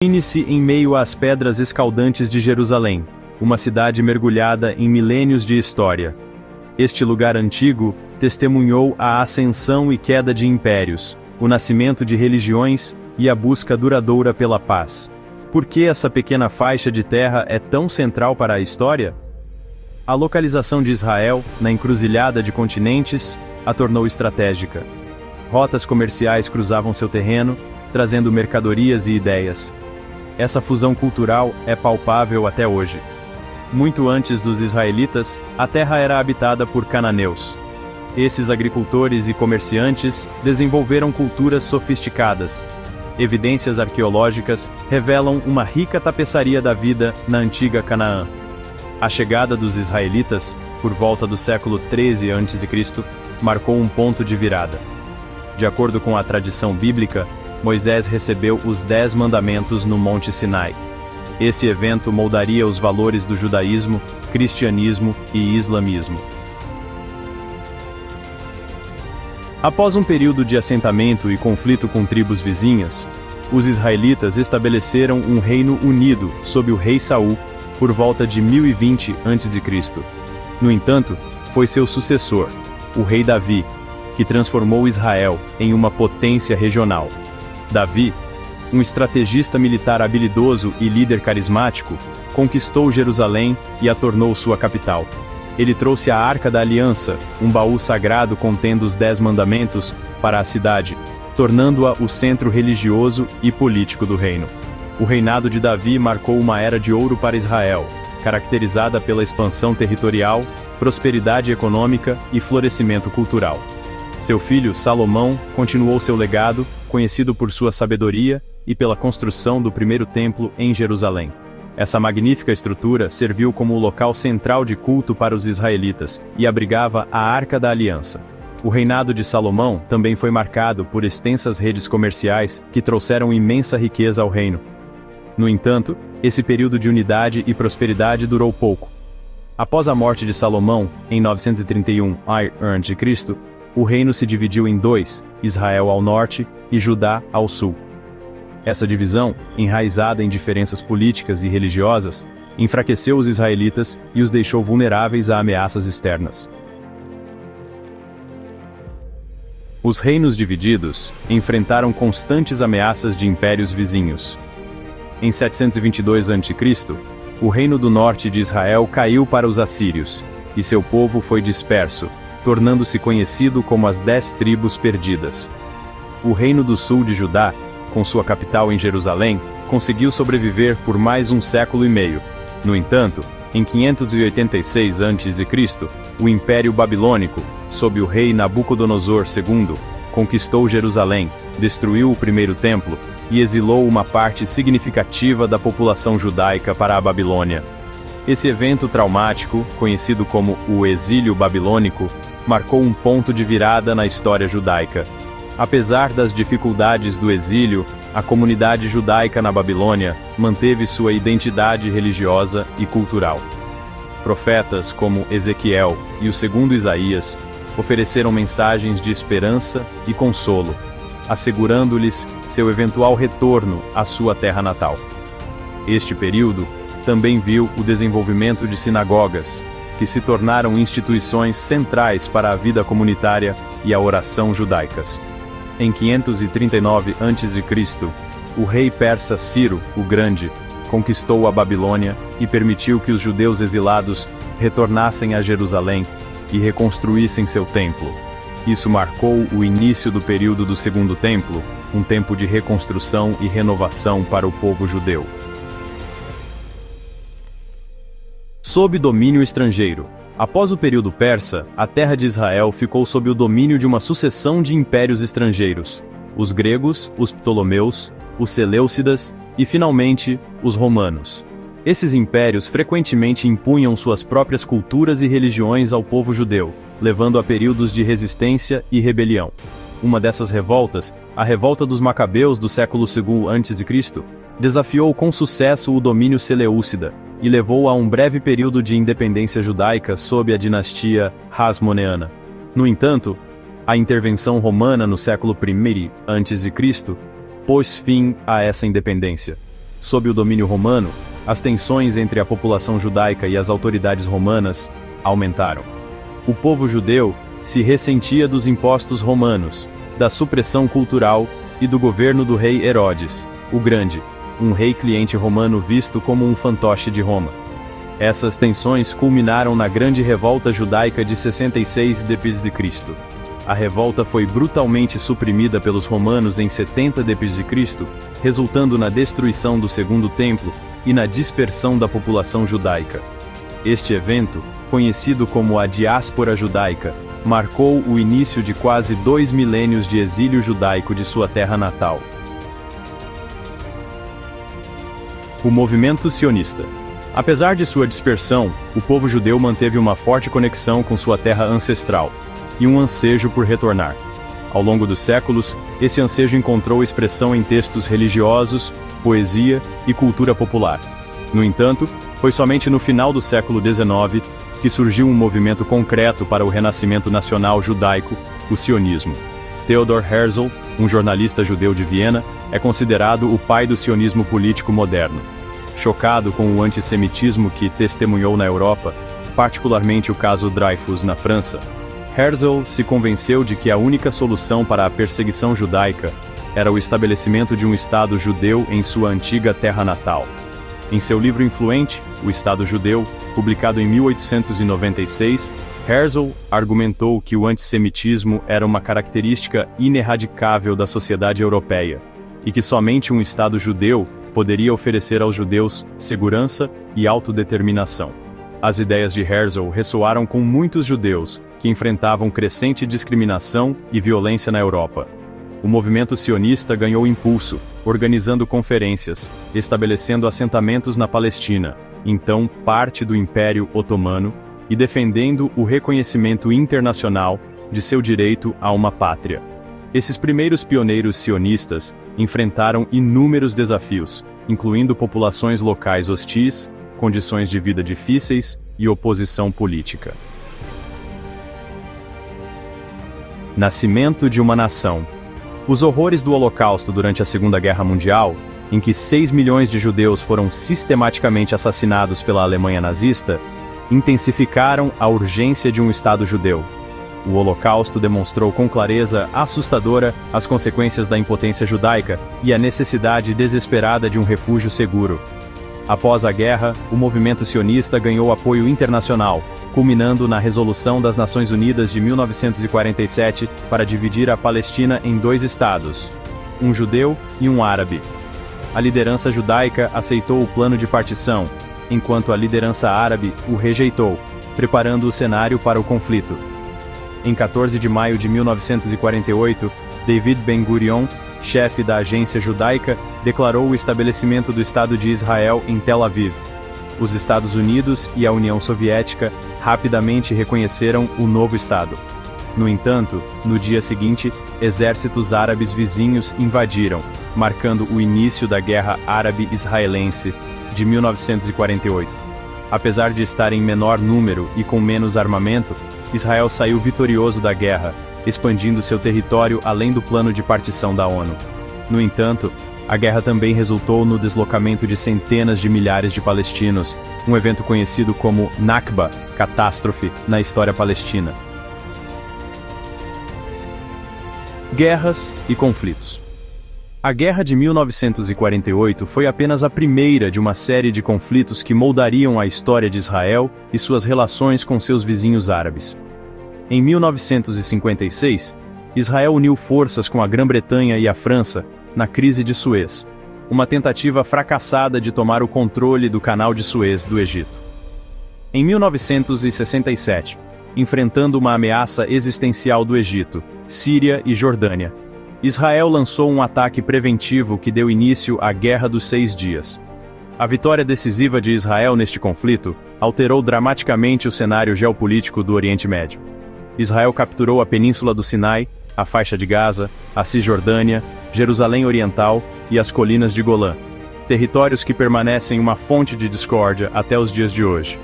Imagine-se em meio às pedras escaldantes de Jerusalém, uma cidade mergulhada em milênios de história. Este lugar antigo testemunhou a ascensão e queda de impérios, o nascimento de religiões e a busca duradoura pela paz. Por que essa pequena faixa de terra é tão central para a história? A localização de Israel, na encruzilhada de continentes, a tornou estratégica. Rotas comerciais cruzavam seu terreno, trazendo mercadorias e ideias. Essa fusão cultural é palpável até hoje. Muito antes dos israelitas, a terra era habitada por cananeus. Esses agricultores e comerciantes desenvolveram culturas sofisticadas. Evidências arqueológicas revelam uma rica tapeçaria da vida na antiga Canaã. A chegada dos israelitas, por volta do século 13 a.C., marcou um ponto de virada. De acordo com a tradição bíblica, Moisés recebeu os 10 mandamentos no Monte Sinai. Esse evento moldaria os valores do judaísmo, cristianismo e islamismo. Após um período de assentamento e conflito com tribos vizinhas, os israelitas estabeleceram um reino unido sob o rei Saul por volta de 1020 a.C. No entanto, foi seu sucessor, o rei Davi, que transformou Israel em uma potência regional. Davi, um estrategista militar habilidoso e líder carismático, conquistou Jerusalém e a tornou sua capital. Ele trouxe a Arca da Aliança, um baú sagrado contendo os 10 mandamentos, para a cidade, tornando-a o centro religioso e político do reino. O reinado de Davi marcou uma era de ouro para Israel, caracterizada pela expansão territorial, prosperidade econômica e florescimento cultural. Seu filho, Salomão, continuou seu legado, conhecido por sua sabedoria e pela construção do primeiro templo em Jerusalém. Essa magnífica estrutura serviu como o local central de culto para os israelitas e abrigava a Arca da Aliança. O reinado de Salomão também foi marcado por extensas redes comerciais que trouxeram imensa riqueza ao reino. No entanto, esse período de unidade e prosperidade durou pouco. Após a morte de Salomão, em 931 a.C., o reino se dividiu em dois, Israel ao norte e Judá ao sul. Essa divisão, enraizada em diferenças políticas e religiosas, enfraqueceu os israelitas e os deixou vulneráveis a ameaças externas. Os reinos divididos enfrentaram constantes ameaças de impérios vizinhos. Em 722 a.C., o reino do norte de Israel caiu para os assírios, e seu povo foi disperso, tornando-se conhecido como as 10 tribos perdidas. O reino do sul de Judá, com sua capital em Jerusalém, conseguiu sobreviver por mais um século e meio. No entanto, em 586 a.C., o Império Babilônico, sob o rei Nabucodonosor II, conquistou Jerusalém, destruiu o primeiro templo e exilou uma parte significativa da população judaica para a Babilônia. Esse evento traumático, conhecido como o exílio babilônico, marcou um ponto de virada na história judaica. Apesar das dificuldades do exílio, a comunidade judaica na Babilônia manteve sua identidade religiosa e cultural. Profetas como Ezequiel e o segundo Isaías ofereceram mensagens de esperança e consolo, assegurando-lhes seu eventual retorno à sua terra natal. Este período também viu o desenvolvimento de sinagogas, que se tornaram instituições centrais para a vida comunitária e a oração judaicas. Em 539 a.C., o rei persa Ciro, o Grande, conquistou a Babilônia e permitiu que os judeus exilados retornassem a Jerusalém e reconstruíssem seu templo. Isso marcou o início do período do Segundo Templo, um tempo de reconstrução e renovação para o povo judeu. Sob domínio estrangeiro. Após o período persa, a terra de Israel ficou sob o domínio de uma sucessão de impérios estrangeiros: os gregos, os ptolomeus, os seleucidas e, finalmente, os romanos. Esses impérios frequentemente impunham suas próprias culturas e religiões ao povo judeu, levando a períodos de resistência e rebelião. Uma dessas revoltas, a revolta dos Macabeus do século II a.C., desafiou com sucesso o domínio seleucida e levou a um breve período de independência judaica sob a dinastia Hasmoneana. No entanto, a intervenção romana no século I a.C. pôs fim a essa independência. sob o domínio romano, as tensões entre a população judaica e as autoridades romanas aumentaram. O povo judeu se ressentia dos impostos romanos, da supressão cultural e do governo do rei Herodes, o Grande, um rei cliente romano visto como um fantoche de Roma. Essas tensões culminaram na Grande Revolta Judaica de 66 d.C. A revolta foi brutalmente suprimida pelos romanos em 70 d.C., resultando na destruição do Segundo Templo e na dispersão da população judaica. Este evento, conhecido como a Diáspora Judaica, marcou o início de quase 2 milênios de exílio judaico de sua terra natal. O movimento sionista. Apesar de sua dispersão, o povo judeu manteve uma forte conexão com sua terra ancestral e um ansejo por retornar. Ao longo dos séculos, esse ansejo encontrou expressão em textos religiosos, poesia e cultura popular. No entanto, foi somente no final do século XIX que surgiu um movimento concreto para o renascimento nacional judaico, o sionismo. Theodor Herzl, um jornalista judeu de Viena, é considerado o pai do sionismo político moderno. Chocado com o antissemitismo que testemunhou na Europa, particularmente o caso Dreyfus na França, Herzl se convenceu de que a única solução para a perseguição judaica era o estabelecimento de um Estado judeu em sua antiga terra natal. Em seu livro influente, O Estado Judeu, publicado em 1896, Herzl argumentou que o antissemitismo era uma característica inerradicável da sociedade europeia, e que somente um Estado judeu poderia oferecer aos judeus segurança e autodeterminação. As ideias de Herzl ressoaram com muitos judeus, que enfrentavam crescente discriminação e violência na Europa. O movimento sionista ganhou impulso, organizando conferências, estabelecendo assentamentos na Palestina, então parte do Império Otomano, e defendendo o reconhecimento internacional de seu direito a uma pátria. Esses primeiros pioneiros sionistas enfrentaram inúmeros desafios, incluindo populações locais hostis, condições de vida difíceis e oposição política. Nascimento de uma nação. Os horrores do Holocausto durante a Segunda Guerra Mundial, em que 6 milhões de judeus foram sistematicamente assassinados pela Alemanha nazista, intensificaram a urgência de um Estado judeu. O Holocausto demonstrou com clareza assustadora as consequências da impotência judaica e a necessidade desesperada de um refúgio seguro. Após a guerra, o movimento sionista ganhou apoio internacional, culminando na Resolução das Nações Unidas de 1947 para dividir a Palestina em 2 estados, um judeu e um árabe. A liderança judaica aceitou o plano de partição, enquanto a liderança árabe o rejeitou, preparando o cenário para o conflito. Em 14 de maio de 1948, David Ben-Gurion, chefe da agência judaica, declarou o estabelecimento do Estado de Israel em Tel Aviv. Os Estados Unidos e a União Soviética rapidamente reconheceram o novo Estado. No entanto, no dia seguinte, exércitos árabes vizinhos invadiram, marcando o início da Guerra Árabe-Israelense de 1948. Apesar de estar em menor número e com menos armamento, Israel saiu vitorioso da guerra, expandindo seu território além do plano de partição da ONU. No entanto, a guerra também resultou no deslocamento de centenas de milhares de palestinos, um evento conhecido como Nakba, catástrofe, na história palestina. Guerras e conflitos. A Guerra de 1948 foi apenas a primeira de uma série de conflitos que moldariam a história de Israel e suas relações com seus vizinhos árabes. Em 1956, Israel uniu forças com a Grã-Bretanha e a França na Crise de Suez, uma tentativa fracassada de tomar o controle do Canal de Suez do Egito. Em 1967, enfrentando uma ameaça existencial do Egito, Síria e Jordânia, Israel lançou um ataque preventivo que deu início à Guerra dos 6 Dias. A vitória decisiva de Israel neste conflito alterou dramaticamente o cenário geopolítico do Oriente Médio. Israel capturou a Península do Sinai, a Faixa de Gaza, a Cisjordânia, Jerusalém Oriental e as colinas de Golã, territórios que permanecem uma fonte de discórdia até os dias de hoje.